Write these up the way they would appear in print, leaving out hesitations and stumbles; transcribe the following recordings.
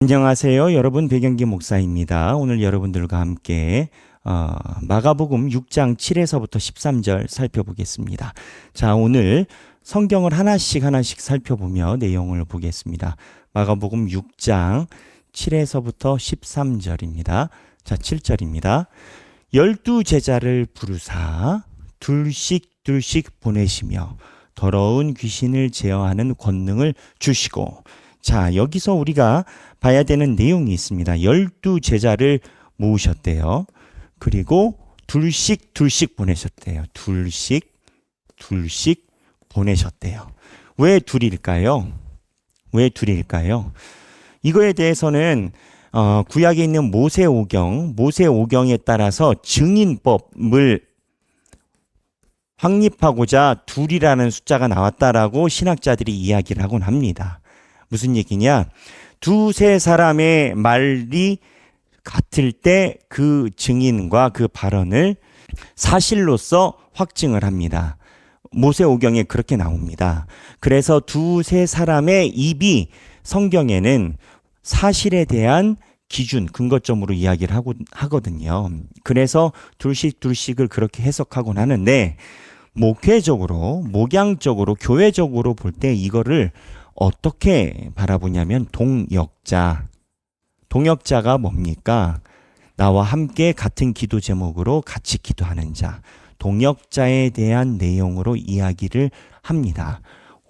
안녕하세요. 여러분 배경기 목사입니다. 오늘 여러분들과 함께 마가복음 6장 7에서부터 13절 살펴보겠습니다. 자, 오늘 성경을 하나씩 살펴보며 내용을 보겠습니다. 마가복음 6장 7에서부터 13절입니다. 자, 7절입니다. 12제자를 부르사 둘씩 보내시며 더러운 귀신을 제어하는 권능을 주시고. 자, 여기서 우리가 봐야 되는 내용이 있습니다. 12제자를 모으셨대요. 그리고 둘씩 보내셨대요. 둘씩 보내셨대요. 왜 둘일까요? 왜 둘일까요? 이거에 대해서는 구약에 있는 모세오경에 따라서 증인법을 확립하고자 둘이라는 숫자가 나왔다라고 신학자들이 이야기를 하곤 합니다. 무슨 얘기냐? 두세 사람의 말이 같을 때 그 증인과 그 발언을 사실로서 확증을 합니다. 모세오경에 그렇게 나옵니다. 그래서 두세 사람의 입이 성경에는 사실에 대한 근거점으로 이야기를 하거든요. 그래서 둘씩을 그렇게 해석하곤 하는데, 목양적으로, 교회적으로 볼 때 이거를 어떻게 바라보냐면 동역자가 뭡니까? 나와 함께 같은 기도 제목으로 같이 기도하는 자, 동역자에 대한 내용으로 이야기를 합니다.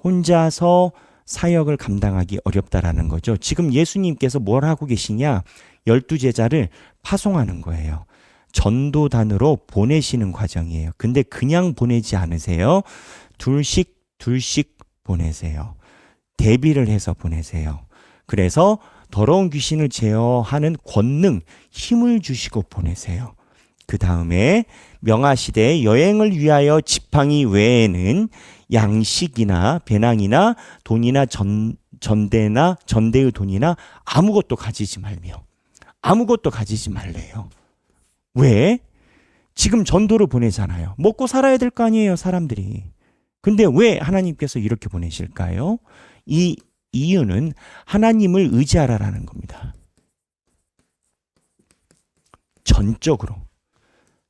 혼자서 사역을 감당하기 어렵다라는 거죠. 지금 예수님께서 뭘 하고 계시냐? 12제자를 파송하는 거예요. 전도단으로 보내시는 과정이에요. 근데 그냥 보내지 않으세요. 둘씩 보내세요. 대비를 해서 보내세요. 그래서 더러운 귀신을 제어하는 권능, 힘을 주시고 보내세요. 그 다음에 명하시되 여행을 위하여 지팡이 외에는 양식이나 배낭이나 돈이나 전대의 돈이나 아무것도 가지지 말래요. 왜? 지금 전도를 보내잖아요. 먹고 살아야 될 거 아니에요, 사람들이. 근데 왜 하나님께서 이렇게 보내실까요? 이 이유는 하나님을 의지하라라는 겁니다. 전적으로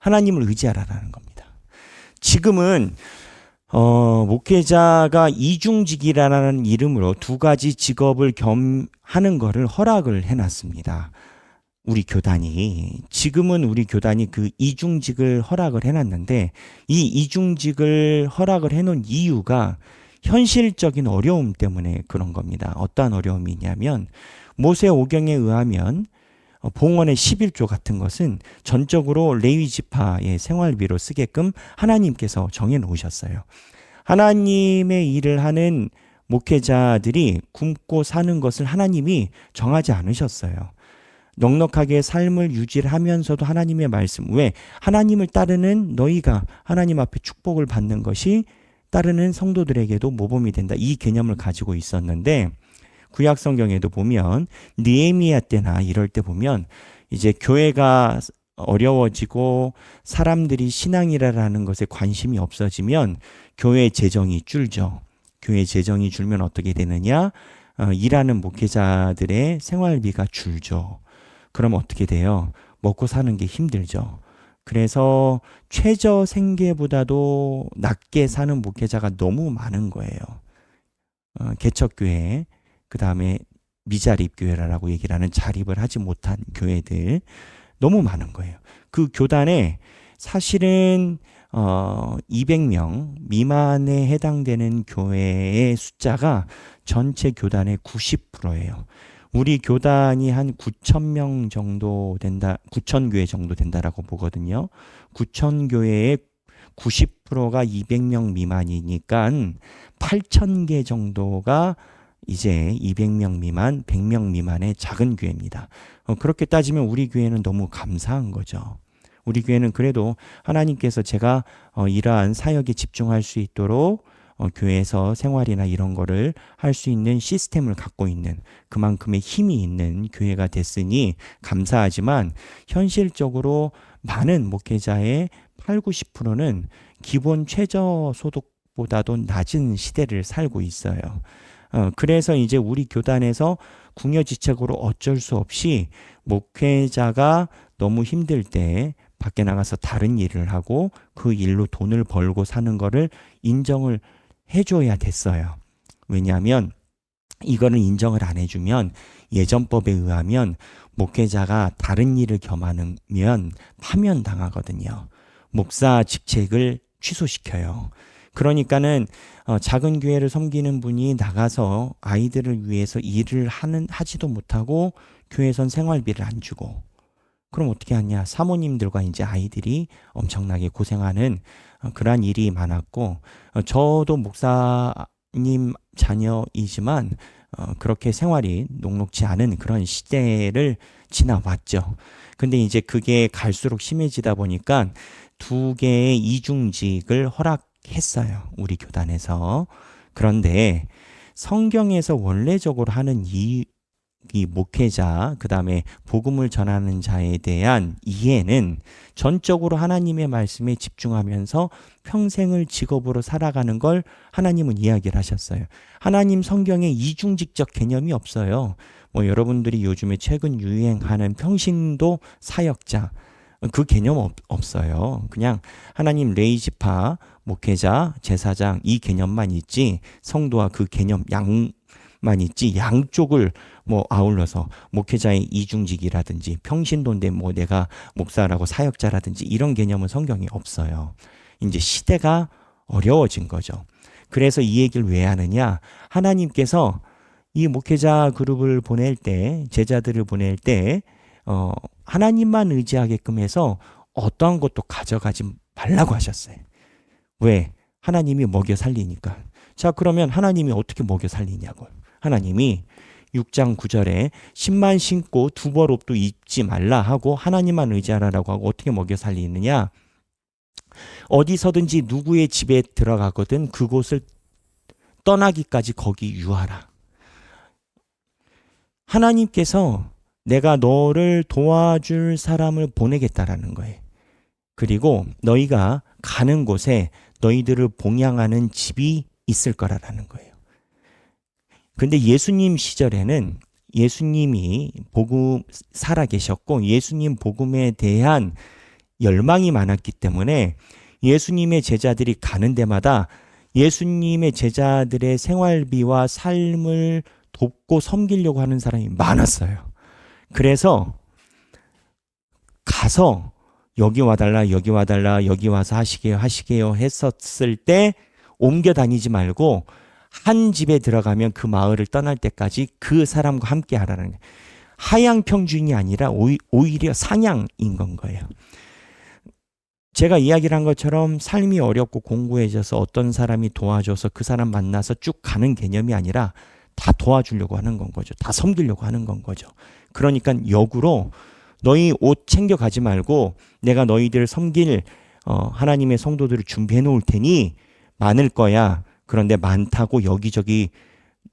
하나님을 의지하라라는 겁니다. 지금은 목회자가 이중직이라는 이름으로 두 가지 직업을 겸하는 것을 허락을 해놨습니다. 우리 교단이 그 이중직을 허락을 해놨는데, 이 이중직을 허락을 해놓은 이유가 현실적인 어려움 때문에 그런 겁니다. 어떠한 어려움이냐면, 모세오경에 의하면 봉헌의 11조 같은 것은 전적으로 레위 지파의 생활비로 쓰게끔 하나님께서 정해 놓으셨어요. 하나님의 일을 하는 목회자들이 굶고 사는 것을 하나님이 정하지 않으셨어요. 넉넉하게 삶을 유지하면서도 하나님의 말씀, 왜? 하나님을 따르는 너희가 하나님 앞에 축복을 받는 것이 따르는 성도들에게도 모범이 된다. 이 개념을 가지고 있었는데, 구약 성경에도 보면 느헤미야 때나 이럴 때 보면 이제 교회가 어려워지고 사람들이 신앙이라는 것에 관심이 없어지면 교회 재정이 줄죠. 교회 재정이 줄면 어떻게 되느냐? 일하는 목회자들의 생활비가 줄죠. 그럼 어떻게 돼요? 먹고 사는 게 힘들죠. 그래서 최저 생계보다도 낮게 사는 목회자가 너무 많은 거예요. 개척교회, 그 다음에 미자립교회라고 얘기를 하는 자립을 하지 못한 교회들 너무 많은 거예요. 그 교단에 사실은 200명 미만에 해당되는 교회의 숫자가 전체 교단의 90%예요. 우리 교단이 한 9,000명 정도 된다, 9,000교회 정도 된다라고 보거든요. 9,000교회의 90%가 200명 미만이니까 8,000개 정도가 이제 200명 미만, 100명 미만의 작은 교회입니다. 그렇게 따지면 우리 교회는 너무 감사한 거죠. 우리 교회는 그래도 하나님께서 제가 이러한 사역에 집중할 수 있도록 교회에서 생활이나 이런 거를 할 수 있는 시스템을 갖고 있는, 그만큼의 힘이 있는 교회가 됐으니 감사하지만, 현실적으로 많은 목회자의 8, 90%는 기본 최저 소득보다도 낮은 시대를 살고 있어요. 그래서 이제 우리 교단에서 궁여지책으로 어쩔 수 없이 목회자가 너무 힘들 때 밖에 나가서 다른 일을 하고 그 일로 돈을 벌고 사는 거를 인정을 해줘야 됐어요. 왜냐하면 이거를 인정을 안 해주면 예전법에 의하면 목회자가 다른 일을 겸하면 파면당하거든요. 목사 직책을 취소시켜요. 그러니까는 작은 교회를 섬기는 분이 나가서 아이들을 위해서 일을 하지도 못하고 교회선 생활비를 안 주고, 그럼 어떻게 하냐? 사모님들과 이제 아이들이 엄청나게 고생하는 그러한 일이 많았고, 저도 목사님 자녀이지만 그렇게 생활이 녹록지 않은 그런 시대를 지나왔죠. 근데 이제 그게 갈수록 심해지다 보니까 2개의 이중직을 허락했어요. 우리 교단에서. 그런데 성경에서 원래적으로 하는 이 목회자, 그 다음에 복음을 전하는 자에 대한 이해는 전적으로 하나님의 말씀에 집중하면서 평생을 직업으로 살아가는 걸 하나님은 이야기를 하셨어요. 하나님 성경에 이중직적 개념이 없어요. 뭐 여러분들이 요즘에 최근 유행하는 평신도 사역자, 그 개념 없어요. 그냥 하나님 레이지파, 목회자, 제사장 이 개념만 있지, 성도와 그 개념 만 있지, 양쪽을 뭐 아울러서 목회자의 이중직이라든지 평신도인데 뭐 내가 목사라고 사역자라든지 이런 개념은 성경에 없어요. 이제 시대가 어려워진 거죠. 그래서 이 얘기를 왜 하느냐? 하나님께서 이 목회자 그룹을 보낼 때, 제자들을 보낼 때 하나님만 의지하게끔 해서 어떠한 것도 가져가지 말라고 하셨어요. 왜? 하나님이 먹여 살리니까. 자, 그러면 하나님이 어떻게 먹여 살리냐고. 하나님이 6장 9절에 10만 신고 두벌 옷도 입지 말라 하고 하나님만 의지하라고 하고 어떻게 먹여 살리느냐? 어디서든지 누구의 집에 들어가거든 그곳을 떠나기까지 거기 유하라. 하나님께서 내가 너를 도와줄 사람을 보내겠다라는 거예요. 그리고 너희가 가는 곳에 너희들을 봉양하는 집이 있을 거라는 거예요. 근데 예수님 시절에는 예수님이 복음 살아 계셨고 예수님 복음에 대한 열망이 많았기 때문에 예수님의 제자들이 가는 데마다 예수님의 제자들의 생활비와 삶을 돕고 섬기려고 하는 사람이 많았어요. 그래서 가서 여기 와달라, 여기 와달라, 여기 와서 하시게요 했었을 때 옮겨 다니지 말고 한 집에 들어가면 그 마을을 떠날 때까지 그 사람과 함께 하라는 거예요. 하향평준이 아니라 오히려 상향인 건 거예요. 제가 이야기를 한 것처럼 삶이 어렵고 공고해져서 어떤 사람이 도와줘서 그 사람 만나서 쭉 가는 개념이 아니라 다 도와주려고 하는 건 거죠. 다 섬기려고 하는 건 거죠. 그러니까 역으로 너희 옷 챙겨가지 말고 내가 너희들을 섬길 하나님의 성도들을 준비해 놓을 테니 많을 거야. 그런데 많다고 여기저기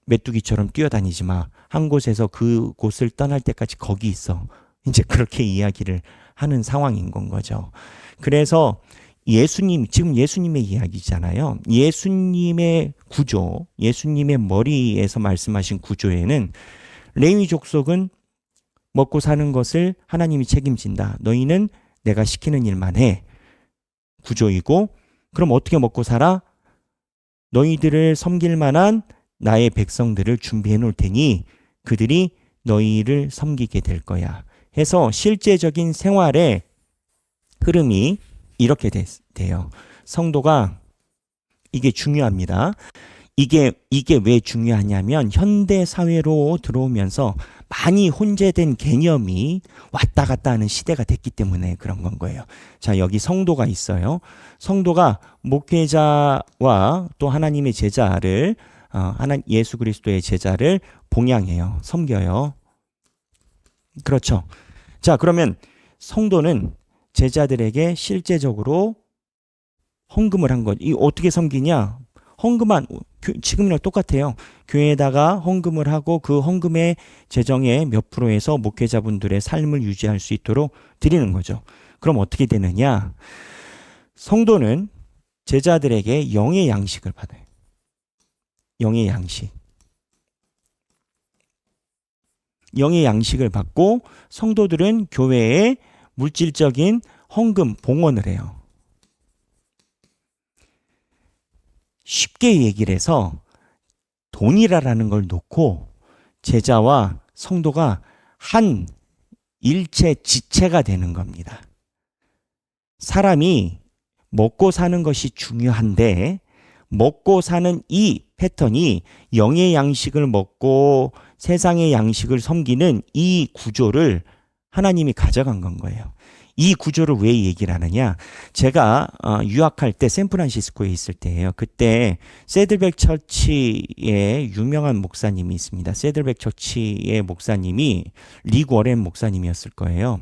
메뚜기처럼 뛰어다니지 마. 한 곳에서 그 곳을 떠날 때까지 거기 있어. 이제 그렇게 이야기를 하는 상황인 건 거죠. 그래서 예수님, 지금 예수님의 이야기잖아요. 예수님의 구조, 예수님의 머리에서 말씀하신 구조에는 레위 족속은 먹고 사는 것을 하나님이 책임진다. 너희는 내가 시키는 일만 해. 구조이고, 그럼 어떻게 먹고 살아? 너희들을 섬길 만한 나의 백성들을 준비해 놓을 테니 그들이 너희를 섬기게 될 거야. 해서 실제적인 생활의 흐름이 이렇게 돼요. 성도가 이게 중요합니다. 이게 왜 중요하냐면 현대 사회로 들어오면서 많이 혼재된 개념이 왔다 갔다 하는 시대가 됐기 때문에 그런 건 거예요. 자, 여기 성도가 있어요. 성도가 목회자와 또 하나님의 제자를 예수 그리스도의 제자를 봉양해요. 섬겨요. 그렇죠. 자, 그러면 성도는 제자들에게 실제적으로 헌금을 한 것. 이 어떻게 섬기냐? 헌금한 지금이랑 똑같아요. 교회에다가 헌금을 하고 그 헌금의 재정의 몇 프로에서 목회자분들의 삶을 유지할 수 있도록 드리는 거죠. 그럼 어떻게 되느냐? 성도는 제자들에게 영의 양식을 받아요. 영의 양식. 영의 양식을 받고 성도들은 교회에 물질적인 헌금, 봉헌을 해요. 쉽게 얘기를 해서 돈이라는 걸 놓고 제자와 성도가 한 일체 지체가 되는 겁니다. 사람이 먹고 사는 것이 중요한데 먹고 사는 이 패턴이 영의 양식을 먹고 세상의 양식을 섬기는 이 구조를 하나님이 가져간 건 거예요. 이 구조를 왜 얘기를 하느냐? 제가 유학할 때 샌프란시스코에 있을 때예요. 그때 세들백 처치의 유명한 목사님이 있습니다. 세들백 처치의 목사님이 릭 워렌 목사님이었을 거예요.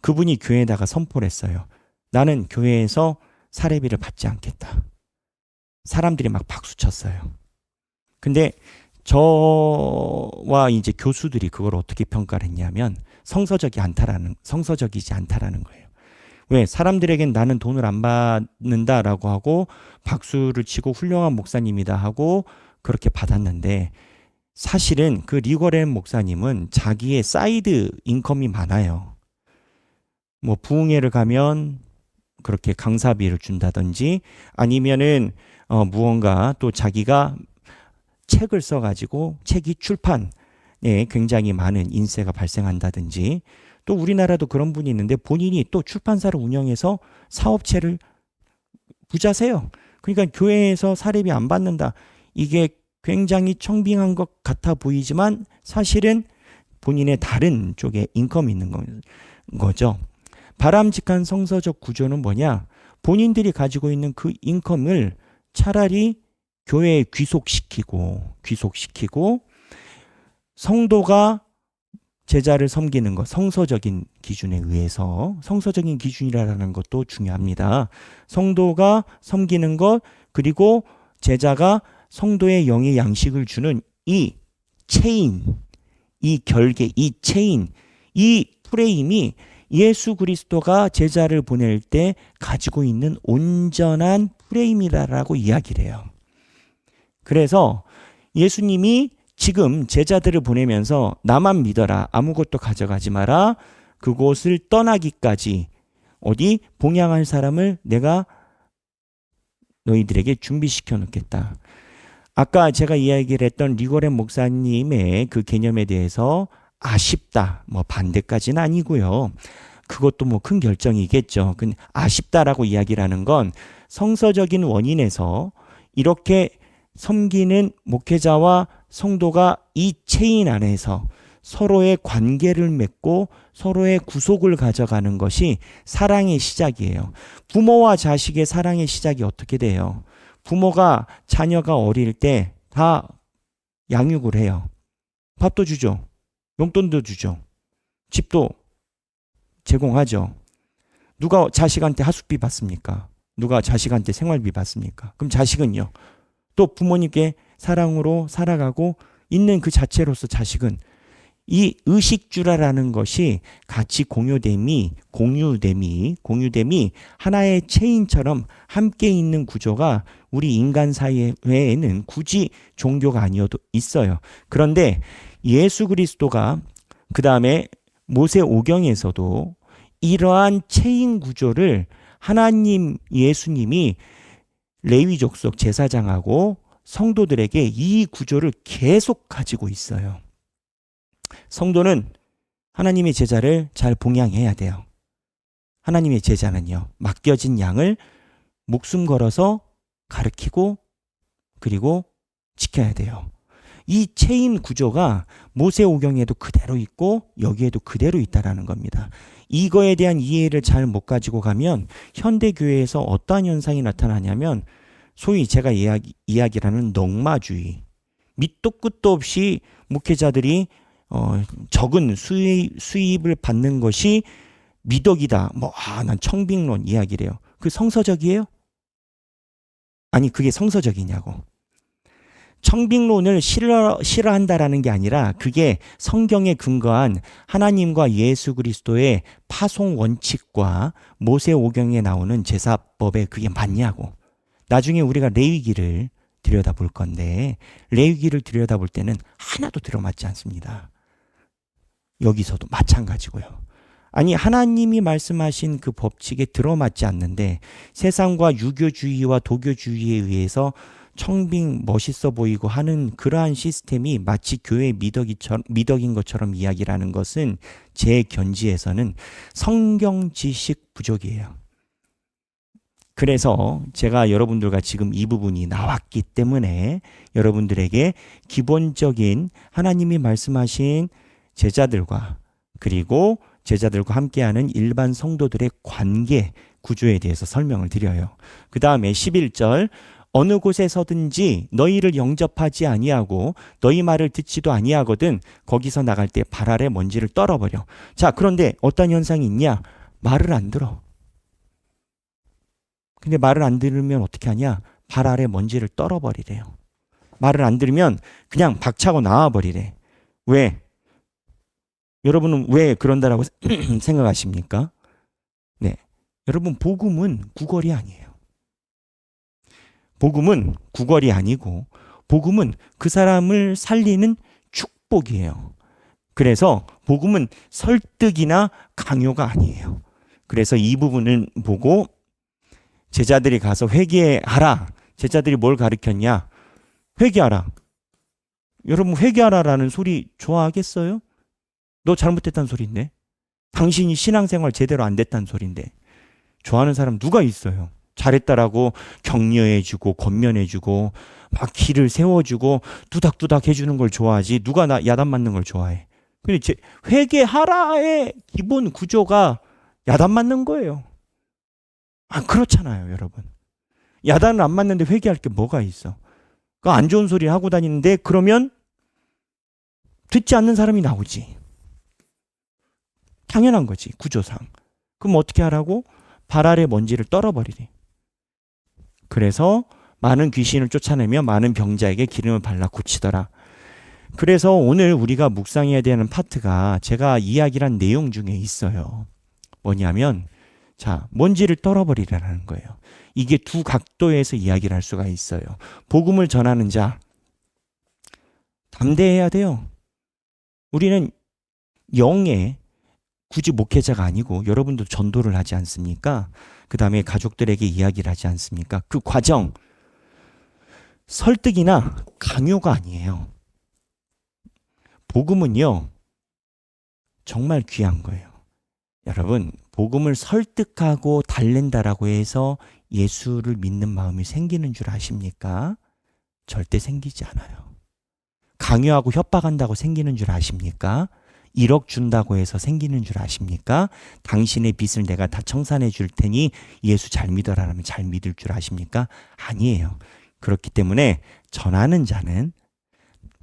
그분이 교회에다가 선포를 했어요. 나는 교회에서 사례비를 받지 않겠다. 사람들이 막 박수 쳤어요. 근데 저와 이제 교수들이 그걸 어떻게 평가를 했냐면 성서적이지 않다라는 거예요. 왜? 사람들에겐 나는 돈을 안 받는다라고 하고 박수를 치고 훌륭한 목사님이다 하고 그렇게 받았는데 사실은 그 리거렌 목사님은 자기의 사이드 인컴이 많아요. 뭐 부흥회를 가면 그렇게 강사비를 준다든지 아니면은 무언가 또 자기가 책을 써가지고 책이 출판에 굉장히 많은 인세가 발생한다든지 또 우리나라도 그런 분이 있는데 본인이 또 출판사를 운영해서 사업체를 부자세요. 그러니까 교회에서 사례비 안 받는다. 이게 굉장히 청빙한 것 같아 보이지만 사실은 본인의 다른 쪽에 인컴이 있는 거죠. 바람직한 성서적 구조는 뭐냐? 본인들이 가지고 있는 그 인컴을 차라리 교회에 귀속시키고 성도가 제자를 섬기는 것, 성서적인 기준에 의해서 성서적인 기준이라는 것도 중요합니다. 성도가 섬기는 것 그리고 제자가 성도의 영의 양식을 주는 이 체인, 이 결계, 이 체인, 이 프레임이 예수 그리스도가 제자를 보낼 때 가지고 있는 온전한 프레임이라고 이야기를 해요. 그래서 예수님이 지금 제자들을 보내면서 나만 믿어라. 아무것도 가져가지 마라. 그곳을 떠나기까지 어디 봉양할 사람을 내가 너희들에게 준비시켜 놓겠다. 아까 제가 이야기를 했던 리거렌 목사님의 그 개념에 대해서 아쉽다. 뭐 반대까지는 아니고요. 그것도 뭐 큰 결정이겠죠. 아쉽다라고 이야기를 하는 건 성서적인 원인에서 이렇게 섬기는 목회자와 성도가 이 체인 안에서 서로의 관계를 맺고 서로의 구속을 가져가는 것이 사랑의 시작이에요. 부모와 자식의 사랑의 시작이 어떻게 돼요? 부모가 자녀가 어릴 때 다 양육을 해요. 밥도 주죠. 용돈도 주죠. 집도 제공하죠. 누가 자식한테 하숙비 받습니까? 누가 자식한테 생활비 받습니까? 그럼 자식은요? 또 부모님께 사랑으로 살아가고 있는 그 자체로서 자식은 이 의식주라라는 것이 같이 공유됨이 하나의 체인처럼 함께 있는 구조가 우리 인간 사회에는 굳이 종교가 아니어도 있어요. 그런데 예수 그리스도가 그 다음에 모세오경에서도 이러한 체인 구조를 하나님 예수님이 레위 족속 제사장하고 성도들에게 이 구조를 계속 가지고 있어요. 성도는 하나님의 제자를 잘 봉양해야 돼요. 하나님의 제자는요, 맡겨진 양을 목숨 걸어서 가르치고 그리고 지켜야 돼요. 이 체인 구조가 모세오경에도 그대로 있고 여기에도 그대로 있다라는 겁니다. 이거에 대한 이해를 잘 못 가지고 가면 현대교회에서 어떠한 현상이 나타나냐면 소위 제가 이야기하는 넉마주의, 밑도 끝도 없이 목회자들이 적은 수입을 받는 것이 미덕이다. 난 청빙론 이야기를 해요. 그 성서적이에요? 아니, 그게 성서적이냐고. 청빙론을 싫어한다라는 게 아니라 그게 성경에 근거한 하나님과 예수 그리스도의 파송 원칙과 모세오경에 나오는 제사법에 그게 맞냐고. 나중에 우리가 레위기를 들여다볼 건데 레위기를 들여다볼 때는 하나도 들어맞지 않습니다. 여기서도 마찬가지고요. 아니 하나님이 말씀하신 그 법칙에 들어맞지 않는데 세상과 유교주의와 도교주의에 의해서 청빙 멋있어 보이고 하는 그러한 시스템이 마치 교회 미덕인 것처럼 이야기를 하는 것은 제 견지에서는 성경 지식 부족이에요. 그래서 제가 여러분들과 지금 이 부분이 나왔기 때문에 여러분들에게 기본적인 하나님이 말씀하신 제자들과 그리고 제자들과 함께하는 일반 성도들의 관계 구조에 대해서 설명을 드려요. 그 다음에 11절 어느 곳에 서든지 너희를 영접하지 아니하고 너희 말을 듣지도 아니하거든 거기서 나갈 때 발 아래 먼지를 떨어버려. 자, 그런데 어떤 현상이 있냐? 말을 안 들어. 근데 말을 안 들으면 어떻게 하냐? 발 아래 먼지를 떨어버리래요. 말을 안 들으면 그냥 박차고 나와버리래. 왜? 여러분은 왜 그런다라고 생각하십니까? 네. 여러분, 복음은 구걸이 아니에요. 복음은 구걸이 아니고, 복음은 그 사람을 살리는 축복이에요. 그래서 복음은 설득이나 강요가 아니에요. 그래서 이 부분을 보고 제자들이 가서 회개하라. 제자들이 뭘 가르쳤냐? 회개하라. 여러분, 회개하라라는 소리 좋아하겠어요? 너 잘못됐다는 소리인데. 당신이 신앙생활 제대로 안 됐다는 소리인데. 좋아하는 사람 누가 있어요? 잘했다라고 격려해주고 권면해주고 막 길을 세워주고 두닥두닥 해주는 걸 좋아하지 누가 나 야단 맞는 걸 좋아해. 근데 회개하라의 기본 구조가 야단 맞는 거예요. 아, 그렇잖아요, 여러분. 야단을 안 맞는데 회개할 게 뭐가 있어? 그 안 좋은 소리 하고 다니는데 그러면 듣지 않는 사람이 나오지. 당연한 거지, 구조상. 그럼 어떻게 하라고? 발 아래 먼지를 떨어버리래. 그래서 많은 귀신을 쫓아내며 많은 병자에게 기름을 발라 고치더라. 그래서 오늘 우리가 묵상해야 되는 파트가 제가 이야기를 한 내용 중에 있어요. 뭐냐면 자, 먼지를 떨어버리라는 거예요. 이게 두 각도에서 이야기를 할 수가 있어요. 복음을 전하는 자 담대해야 돼요. 우리는 영의 굳이 목회자가 아니고 여러분도 전도를 하지 않습니까? 그 다음에 가족들에게 이야기를 하지 않습니까? 그 과정 설득이나 강요가 아니에요. 복음은요 정말 귀한 거예요. 여러분, 복음을 설득하고 달랜다라고 해서 예수를 믿는 마음이 생기는 줄 아십니까? 절대 생기지 않아요. 강요하고 협박한다고 생기는 줄 아십니까? 1억 준다고 해서 생기는 줄 아십니까? 당신의 빚을 내가 다 청산해 줄 테니 예수 잘 믿어라라면 잘 믿을 줄 아십니까? 아니에요. 그렇기 때문에 전하는 자는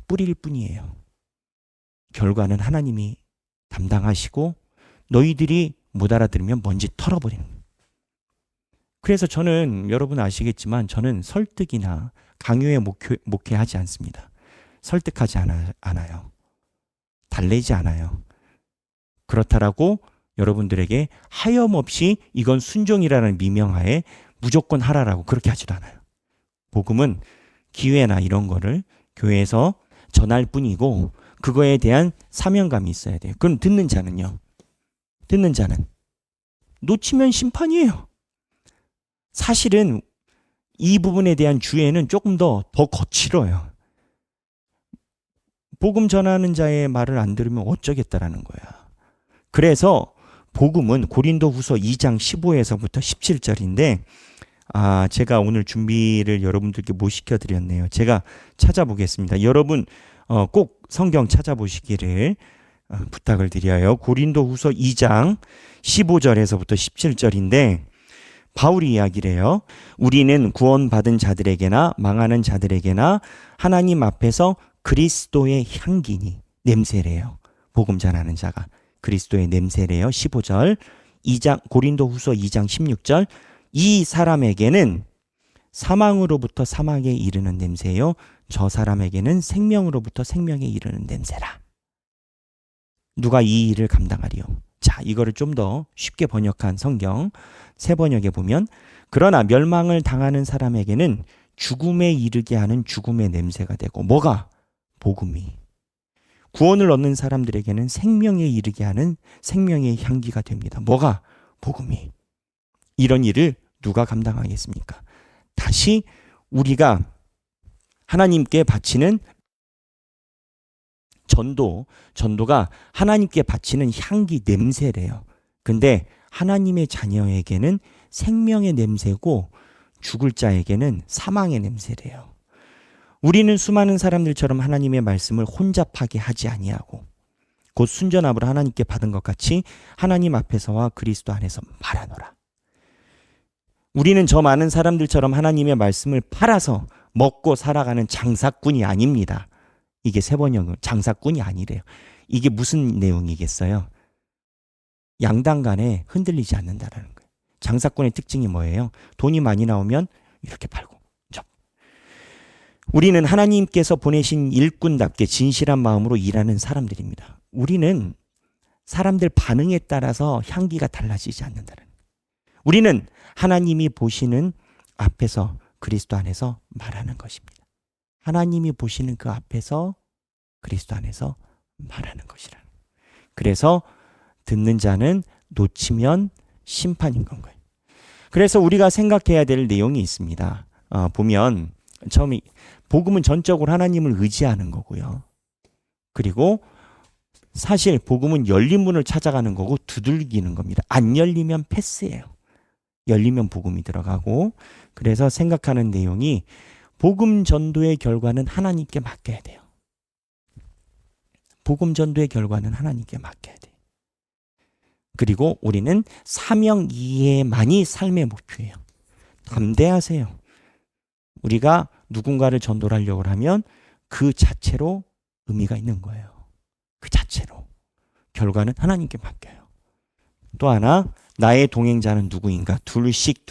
뿌릴 뿐이에요. 결과는 하나님이 담당하시고 너희들이 못 알아들으면 먼지 털어버리는. 그래서 저는 여러분 아시겠지만 저는 설득이나 강요에 목회하지 않습니다. 설득하지 않아요. 달래지 않아요. 그렇다라고 여러분들에게 하염없이 이건 순종이라는 미명하에 무조건 하라라고 그렇게 하지도 않아요. 복음은 기회나 이런 거를 교회에서 전할 뿐이고 그거에 대한 사명감이 있어야 돼요. 그럼 듣는 자는요. 듣는 자는 놓치면 심판이에요. 사실은 이 부분에 대한 주의는 조금 더 거칠어요. 복음 전하는 자의 말을 안 들으면 어쩌겠다라는 거야. 그래서 복음은 고린도후서 2장 15에서부터 17절인데 제가 오늘 준비를 여러분들께 못 시켜드렸네요. 제가 찾아보겠습니다. 여러분 꼭 성경 찾아보시기를 부탁을 드려요. 고린도후서 2장 15절에서부터 17절인데 바울이 이야기를 해요. 우리는 구원받은 자들에게나 망하는 자들에게나 하나님 앞에서 그리스도의 향기니 냄새래요. 복음 전하는 자가 그리스도의 냄새래요. 15절 고린도후서 2장 16절 이 사람에게는 사망으로부터 사망에 이르는 냄새요. 저 사람에게는 생명으로부터 생명에 이르는 냄새라. 누가 이 일을 감당하리요? 자, 이거를 좀 더 쉽게 번역한 성경 새 번역에 보면 그러나 멸망을 당하는 사람에게는 죽음에 이르게 하는 죽음의 냄새가 되고 뭐가? 복음이. 구원을 얻는 사람들에게는 생명에 이르게 하는 생명의 향기가 됩니다. 뭐가? 복음이. 이런 일을 누가 감당하겠습니까? 다시 우리가 하나님께 바치는 전도가 하나님께 바치는 향기, 냄새래요. 근데 하나님의 자녀에게는 생명의 냄새고 죽을 자에게는 사망의 냄새래요. 우리는 수많은 사람들처럼 하나님의 말씀을 혼잡하게 하지 아니하고 곧 순전함으로 하나님께 받은 것 같이 하나님 앞에서와 그리스도 안에서 말하노라. 우리는 저 많은 사람들처럼 하나님의 말씀을 팔아서 먹고 살아가는 장사꾼이 아닙니다. 이게 세번역은 장사꾼이 아니래요. 이게 무슨 내용이겠어요? 양당 간에 흔들리지 않는다라는 거예요. 장사꾼의 특징이 뭐예요? 돈이 많이 나오면 이렇게 팔고. 우리는 하나님께서 보내신 일꾼답게 진실한 마음으로 일하는 사람들입니다. 우리는 사람들 반응에 따라서 향기가 달라지지 않는다는 거예요. 우리는 하나님이 보시는 앞에서 그리스도 안에서 말하는 것입니다. 하나님이 보시는 그 앞에서 그리스도 안에서 말하는 것이라. 그래서 듣는 자는 놓치면 심판인 건 거예요. 그래서 우리가 생각해야 될 내용이 있습니다. 보면 처음에 복음은 전적으로 하나님을 의지하는 거고요. 그리고 사실 복음은 열린 문을 찾아가는 거고 두들기는 겁니다. 안 열리면 패스예요. 열리면 복음이 들어가고. 그래서 생각하는 내용이 복음 전도의 결과는 하나님께 맡겨야 돼요. 복음 전도의 결과는 하나님께 맡겨야 돼요. 그리고 우리는 사명 이해만이 삶의 목표예요. 담대하세요. 우리가 누군가를 전도하려고 하면 그 자체로 의미가 있는 거예요. 그 자체로. 결과는 하나님께 맡겨요. 또 하나, 나의 동행자는 누구인가? 둘씩.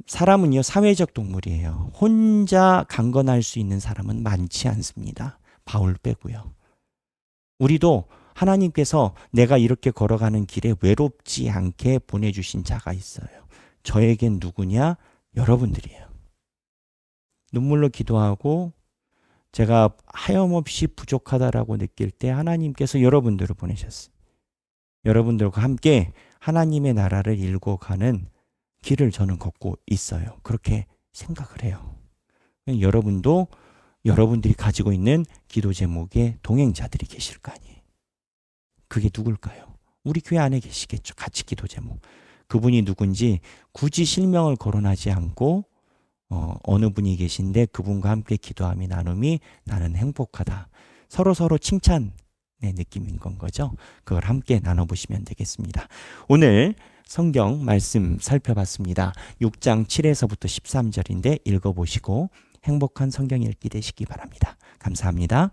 사람은요, 사회적 동물이에요. 혼자 강건할 수 있는 사람은 많지 않습니다. 바울 빼고요. 우리도 하나님께서 내가 이렇게 걸어가는 길에 외롭지 않게 보내주신 자가 있어요. 저에겐 누구냐? 여러분들이에요. 눈물로 기도하고 제가 하염없이 부족하다라고 느낄 때 하나님께서 여러분들을 보내셨어요. 여러분들과 함께 하나님의 나라를 일궈 가는 길을 저는 걷고 있어요. 그렇게 생각을 해요. 여러분도 여러분들이 가지고 있는 기도 제목에 동행자들이 계실 거 아니에요. 그게 누굴까요? 우리 교회 안에 계시겠죠. 같이 기도 제목. 그분이 누군지 굳이 실명을 거론하지 않고 어느 분이 계신데 그분과 함께 기도함이 나눔이 나는 행복하다. 서로 칭찬의 느낌인 건 거죠. 그걸 함께 나눠보시면 되겠습니다. 오늘 성경 말씀 살펴봤습니다. 6장 7에서부터 13절인데 읽어보시고 행복한 성경 읽기 되시기 바랍니다. 감사합니다.